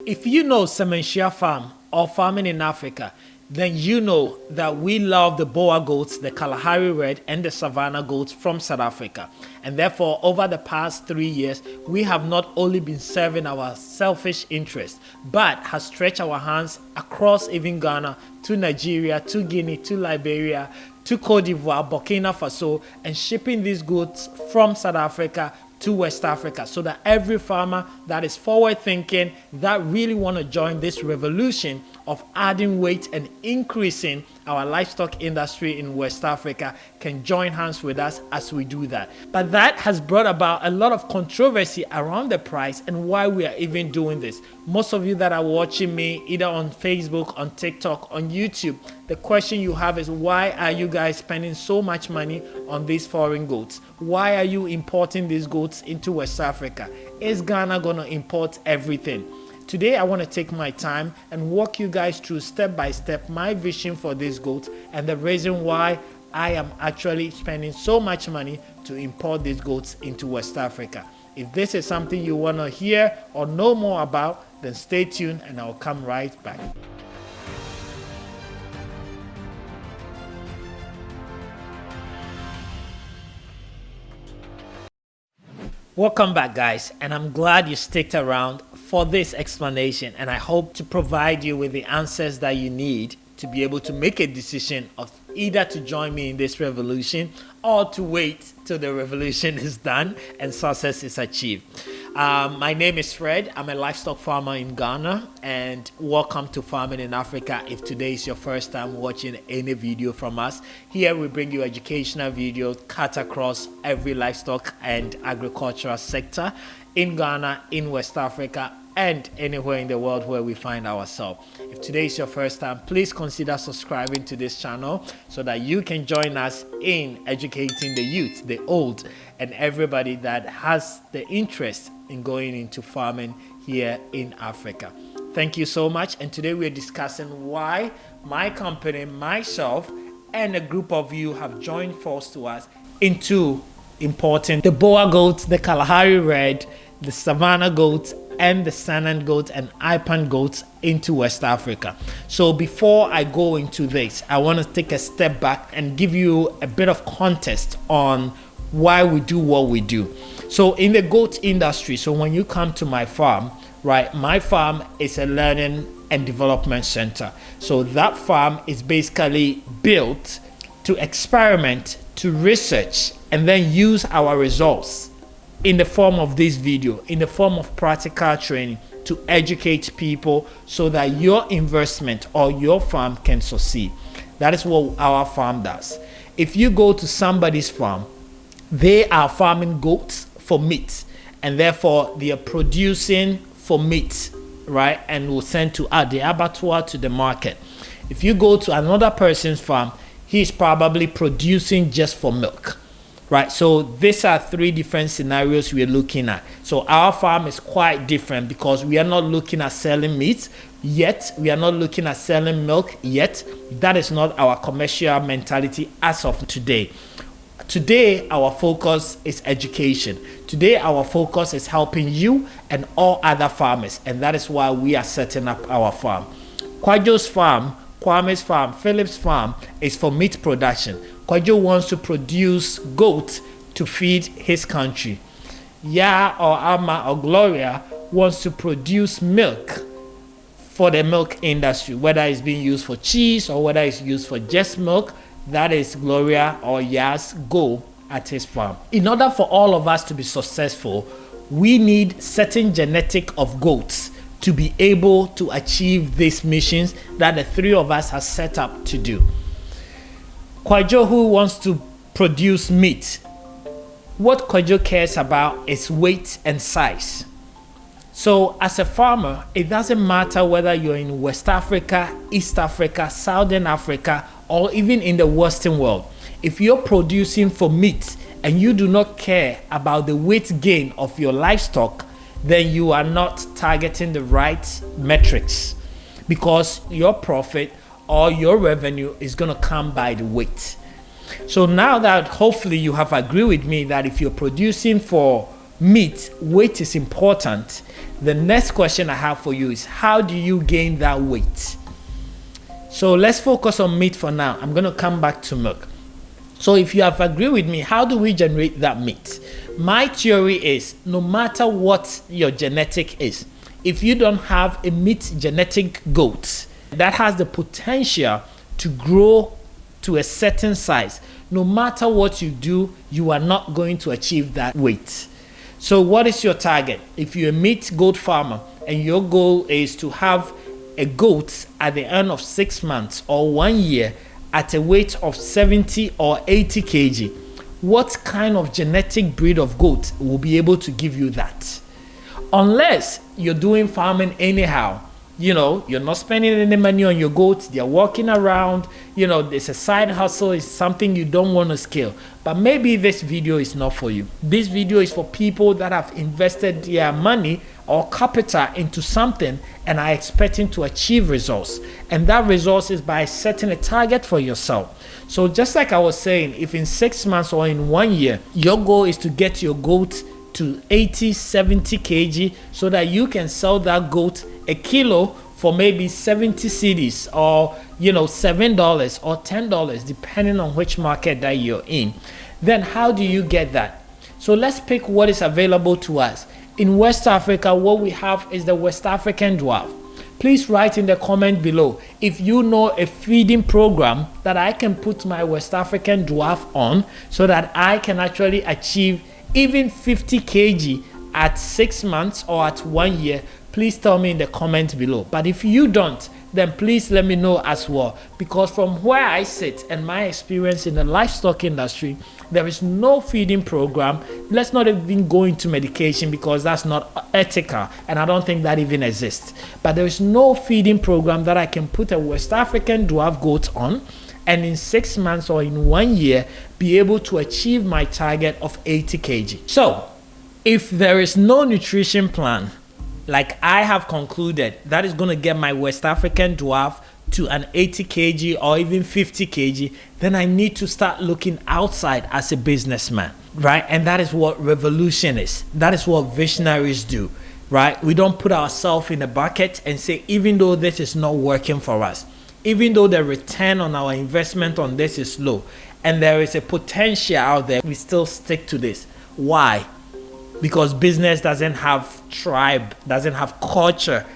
If you know Sementia Farm or farming in Africa, then you know that we love the Boer goats, the Kalahari Red, and the Savannah goats from South Africa. And therefore, over the past 3 years, we have not only been serving our selfish interests, but has stretched our hands across even Ghana, to Nigeria, to Guinea, to Liberia, to Cote d'Ivoire, Burkina Faso, and shipping these goods from South Africa to West Africa, so that every farmer that is forward thinking, that really want to join this revolution of adding weight and increasing our livestock industry in West Africa can join hands with us as we do that. But that has brought about a lot of controversy around the price and why we are even doing this. Most of you that are watching me either on Facebook, on TikTok, on YouTube, the question you have is, why are you guys spending so much money on these foreign goats? Why are you importing these goats into West Africa? Is Ghana gonna import everything? Today, I want to take my time and walk you guys through step by step my vision for these goats and the reason why I am actually spending so much money to import these goats into West Africa. If this is something you want to hear or know more about, then stay tuned and I'll come right back. Welcome back, guys, and I'm glad you sticked around for this explanation, and I hope to provide you with the answers that you need to be able to make a decision of either to join me in this revolution or to wait till the revolution is done and success is achieved. My name is Fred. I'm a livestock farmer in Ghana, and welcome to Farming in Africa. If today is your first time watching any video from us, here we bring you educational videos cut across every livestock and agricultural sector in Ghana, in West Africa, and anywhere in the world where we find ourselves. If today is your first time, please consider subscribing to this channel so that you can join us in educating the youth, the old, and everybody that has the interest in going into farming here in Africa. Thank you so much. And today we're discussing why my company, myself, and a group of you have joined force to us into importing the Boer goats, the Kalahari Red, the Savannah goats, and the Sanan goats and Ipan goats into West Africa. So before I go into this, I want to take a step back and give you a bit of context on why we do what we do. So in the goat industry, so when you come to my farm, right, my farm is a learning and development center. So that farm is basically built to experiment, to research, and then use our results in the form of this video, in the form of practical training to educate people so that your investment or your farm can succeed. That is what our farm does. If you go to somebody's farm, they are farming goats for meat, and therefore they are producing for meat, right? And will send to the abattoir, to the market. If you go to another person's farm, he's probably producing just for milk. Right, so these are three different scenarios we're looking at. So our farm is quite different because we are not looking at selling meat yet. We are not looking at selling milk yet. That is not our commercial mentality as of today. Today, our focus is education. Today, our focus is helping you and all other farmers. And that is why we are setting up our farm. Kwajo's farm, Kwame's farm, Philip's farm is for meat production. Kwajo wants to produce goat to feed his country. Ya or Ama or Gloria wants to produce milk for the milk industry, whether it's being used for cheese or whether it's used for just milk. That is Gloria or Ya's goal at his farm. In order for all of us to be successful, we need certain genetic of goats to be able to achieve these missions that the three of us have set up to do. Kwajo, who wants to produce meat, what Kwajo cares about is weight and size. So as a farmer, it doesn't matter whether you're in West Africa, East Africa, Southern Africa, or even in the Western world. If you're producing for meat and you do not care about the weight gain of your livestock, then you are not targeting the right metrics, because your profit or your revenue is going to come by the weight. So now that hopefully you have agreed with me that if you're producing for meat, weight is important, The next question I have for you is, how do you gain that weight? So let's focus on meat for now. I'm going to come back to milk. So if you have agreed with me, how do we generate that meat? My theory is, no matter what your genetic is, if you don't have a meat genetic goat that has the potential to grow to a certain size, no matter what you do, you are not going to achieve that weight. So what is your target? If you're a meat goat farmer and your goal is to have a goat at the end of 6 months or 1 year at a weight of 70 or 80 kg, what kind of genetic breed of goat will be able to give you that? Unless you're doing farming anyhow, you're not spending any money on your goats, they're walking around, it's a side hustle, it's something you don't want to scale. But maybe this video is not for you. This video is for people that have invested their money or capital into something and are expecting to achieve results. And that results is by setting a target for yourself. So just like I was saying, if in 6 months or in 1 year, your goal is to get your goat to 80, 70 kg so that you can sell that goat a kilo for maybe 70 cedis or $7 or $10, depending on which market that you're in. Then how do you get that? So let's pick what is available to us. In West Africa, what we have is the West African dwarf. Please write in the comment below if you know a feeding program that I can put my West African dwarf on so that I can actually achieve even 50 kg at 6 months or at 1 year. Please tell me in the comment below. But if you don't, then please let me know as well, because from where I sit and my experience in the livestock industry, there is no feeding program. Let's not even go into medication because that's not ethical and I don't think that even exists. But there is no feeding program that I can put a West African dwarf goat on and in 6 months or in 1 year be able to achieve my target of 80 kg. So if there is no nutrition plan, like I have concluded, that is going to get my West African dwarf to an 80 kg or even 50 kg, then I need to start looking outside as a businessman, right? And that is what revolution is. That is what visionaries do, right? We don't put ourselves in a bucket and say, even though this is not working for us, even though the return on our investment on this is low and there is a potential out there, we still stick to this. Why? Because business doesn't have tribe, doesn't have culture.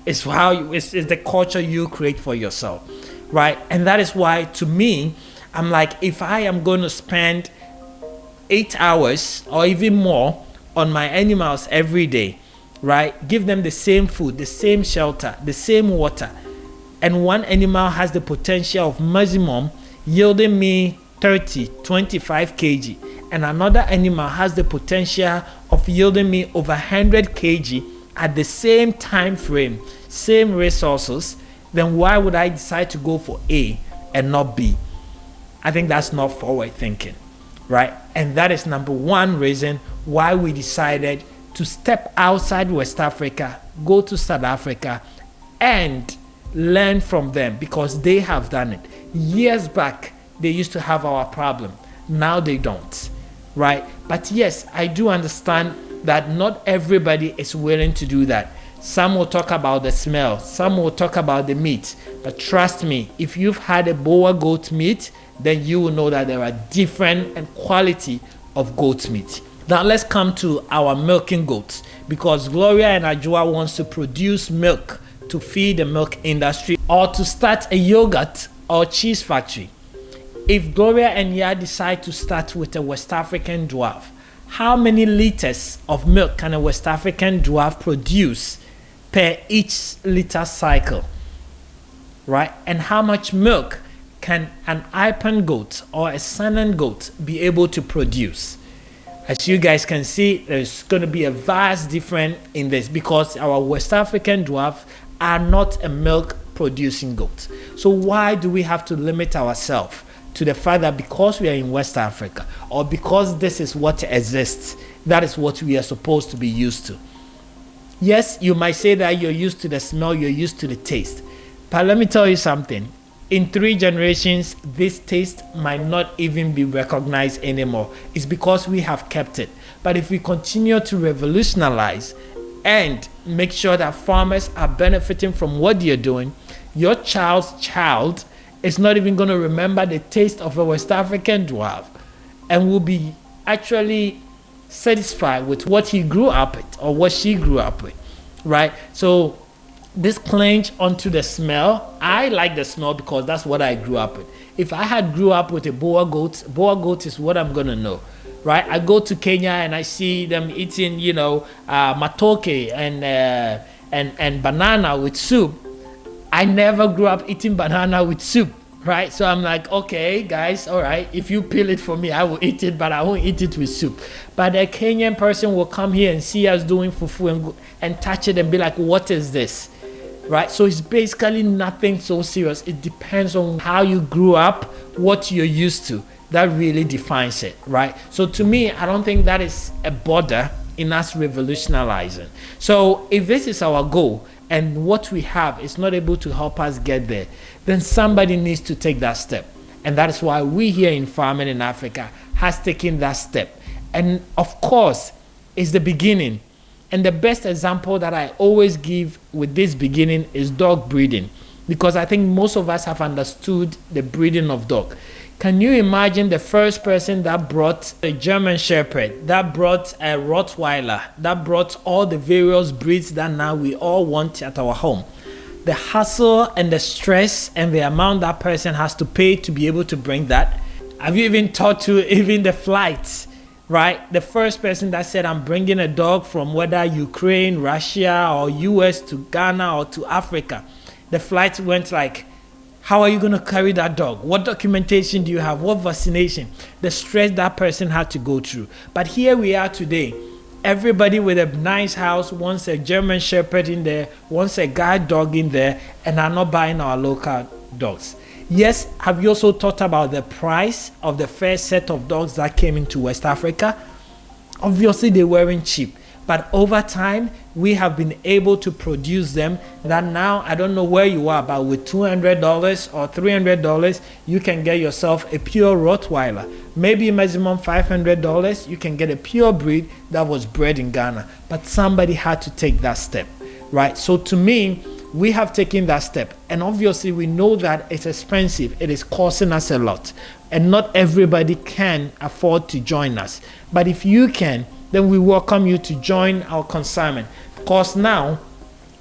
It's the culture you create for yourself, right? And that is why, to me, I'm like, if I am going to spend 8 hours or even more on my animals every day, right? Give them the same food, the same shelter, the same water, and one animal has the potential of maximum yielding me 30, 25 kg, and another animal has the potential of yielding me over 100 kg at the same time frame, same resources, then why would I decide to go for A and not B? I think that's not forward thinking, right? And that is number one reason why we decided to step outside West Africa, go to South Africa and learn from them, because they have done it. Years back, they used to have our problem. Now they don't, right? But yes, I do understand that not everybody is willing to do that. Some will talk about the smell, some will talk about the meat. But trust me, if you've had a Boer goat meat, then you will know that there are different and quality of goat meat. Now let's come to our milking goats, because Gloria and Ajua wants to produce milk to feed the milk industry or to start a yogurt or cheese factory. If Gloria and Ya decide to start with a West African dwarf, how many liters of milk can a West African dwarf produce per each liter cycle, right? And how much milk can an Ipan goat or a Sanan goat be able to produce? As you guys can see, there's going to be a vast difference in this, because our West African dwarfs are not a milk producing goat. So why do we have to limit ourselves to the fact that because we are in West Africa, or because this is what exists, that is what we are supposed to be used to? Yes, you might say that you're used to the smell, you're used to the taste. But let me tell you something. In 3 generations, this taste might not even be recognized anymore. It's because we have kept it. But if we continue to revolutionize and make sure that farmers are benefiting from what you're doing, your child's child is not even going to remember the taste of a West African dwarf and will be actually satisfied with what he grew up with or what she grew up with, right? So this clinch onto the smell. I like the smell because that's what I grew up with. If I had grew up with a boer goat is what I'm going to know, right? I go to Kenya and I see them eating, matoke and banana with soup. I never grew up eating banana with soup, right? So I'm like, okay, guys, all right, if you peel it for me, I will eat it, but I won't eat it with soup. But a Kenyan person will come here and see us doing fufu and touch it and be like, what is this? Right? So it's basically nothing so serious. It depends on how you grew up, what you're used to. That really defines it, right? So to me, I don't think that is a border in us revolutionizing. So if this is our goal, and what we have is not able to help us get there, then somebody needs to take that step. And that is why we here in Farming in Africa has taken that step. And of course, it's the beginning. And the best example that I always give with this beginning is dog breeding, because I think most of us have understood the breeding of dog. Can you imagine the first person that brought a German Shepherd, that brought a Rottweiler, that brought all the various breeds that now we all want at our home? The hassle and the stress and the amount that person has to pay to be able to bring that. Have you even thought to even the flights, right? The first person that said, I'm bringing a dog from whether Ukraine, Russia, or US to Ghana or to Africa. The flights went like, how are you going to carry that dog? What documentation do you have? What vaccination? The stress that person had to go through. But here we are today. Everybody with a nice house wants a German Shepherd in there, wants a guide dog in there, and are not buying our local dogs. Yes, have you also thought about the price of the first set of dogs that came into West Africa? Obviously, they weren't cheap. But over time, we have been able to produce them that now, I don't know where you are, but with $200 or $300, you can get yourself a pure Rottweiler. Maybe maximum $500, you can get a pure breed that was bred in Ghana. But somebody had to take that step, right? So to me, we have taken that step. And obviously, we know that it's expensive. It is costing us a lot. And not everybody can afford to join us. But if you can, then we welcome you to join our consignment. Because now,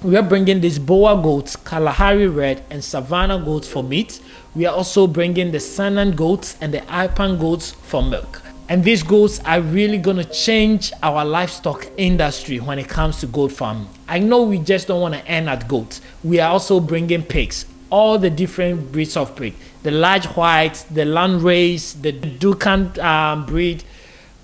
we are bringing these Boer goats, Kalahari Red, and Savannah goats for meat. We are also bringing the Sanan goats and the Ipan goats for milk. And these goats are really going to change our livestock industry when it comes to goat farming. I know we just don't want to end at goats. We are also bringing pigs, all the different breeds of pig. The large whites, the Landrace, the Dukan breed.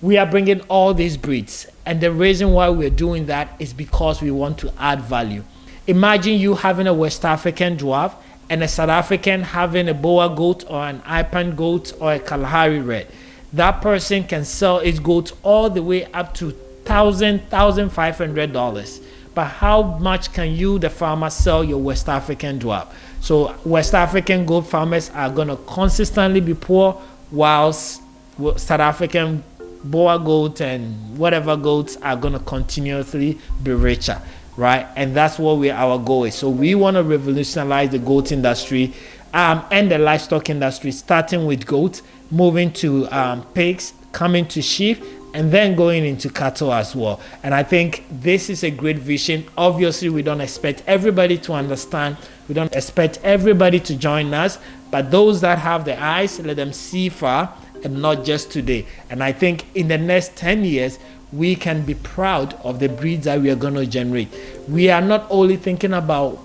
We are bringing all these breeds. And the reason why we're doing that is because we want to add value. Imagine you having a West African dwarf and a South African having a Boer goat or an Ipan goat or a Kalahari Red. That person can sell its goats all the way up to $1,500. But how much can you, the farmer, sell your West African dwarf? So West African goat farmers are going to consistently be poor, whilst South African Boer goat and whatever goats are going to continuously be richer, right? And that's what our goal is. So we want to revolutionize the goat industry and the livestock industry, starting with goats, moving to pigs, coming to sheep, and then going into cattle as well. And I think this is a great vision. Obviously, we don't expect everybody to understand. We don't expect everybody to join us. But those that have the eyes, let them see far and not just today. And I think in the next 10 years, we can be proud of the breeds that we are going to generate. We are not only thinking about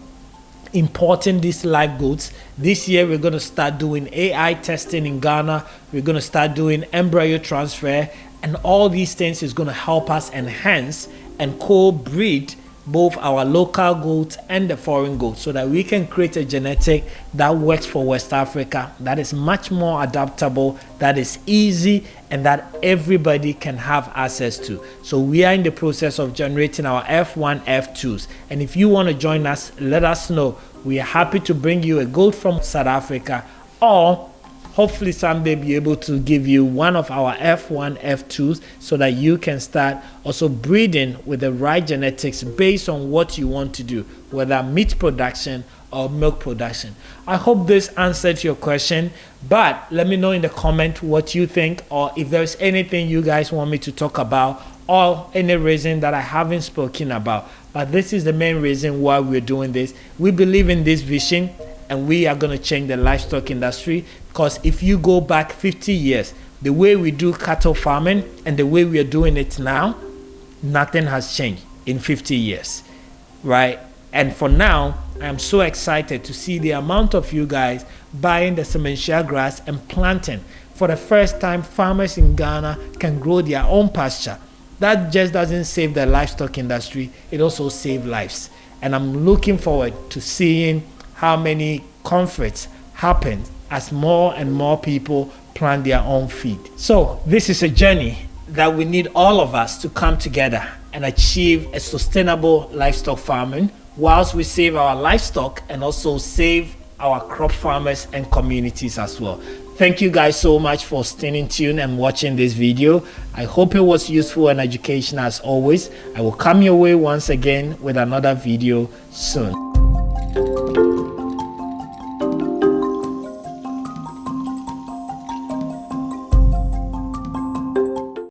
importing these live goats. This year, we're going to start doing AI testing in Ghana. We're going to start doing embryo transfer. And all these things is going to help us enhance and co-breed both our local goats and the foreign goats, so that we can create a genetic that works for West Africa, that is much more adaptable, that is easy, and that everybody can have access to. So we are in the process of generating our F1, F2s. And if you want to join us, let us know. We are happy to bring you a goat from South Africa, or hopefully someday be able to give you one of our F1, F2s so that you can start also breeding with the right genetics based on what you want to do, whether meat production or milk production. I hope this answered your question, but let me know in the comment what you think, or if there's anything you guys want me to talk about, or any reason that I haven't spoken about. But this is the main reason why we're doing this. We believe in this vision, and we are going to change the livestock industry, because if you go back 50 years, the way we do cattle farming and the way we are doing it now, nothing has changed in 50 years, right? And for now, I am so excited to see the amount of you guys buying the sementia grass and planting. For the first time, farmers in Ghana can grow their own pasture. That just doesn't save the livestock industry, it also saves lives. And I'm looking forward to seeing how many comforts happen as more and more people plant their own feed. So this is a journey that we need all of us to come together and achieve a sustainable livestock farming, whilst we save our livestock and also save our crop farmers and communities as well. Thank you guys so much for staying tuned and watching this video. I hope it was useful and educational as always. I will come your way once again with another video soon.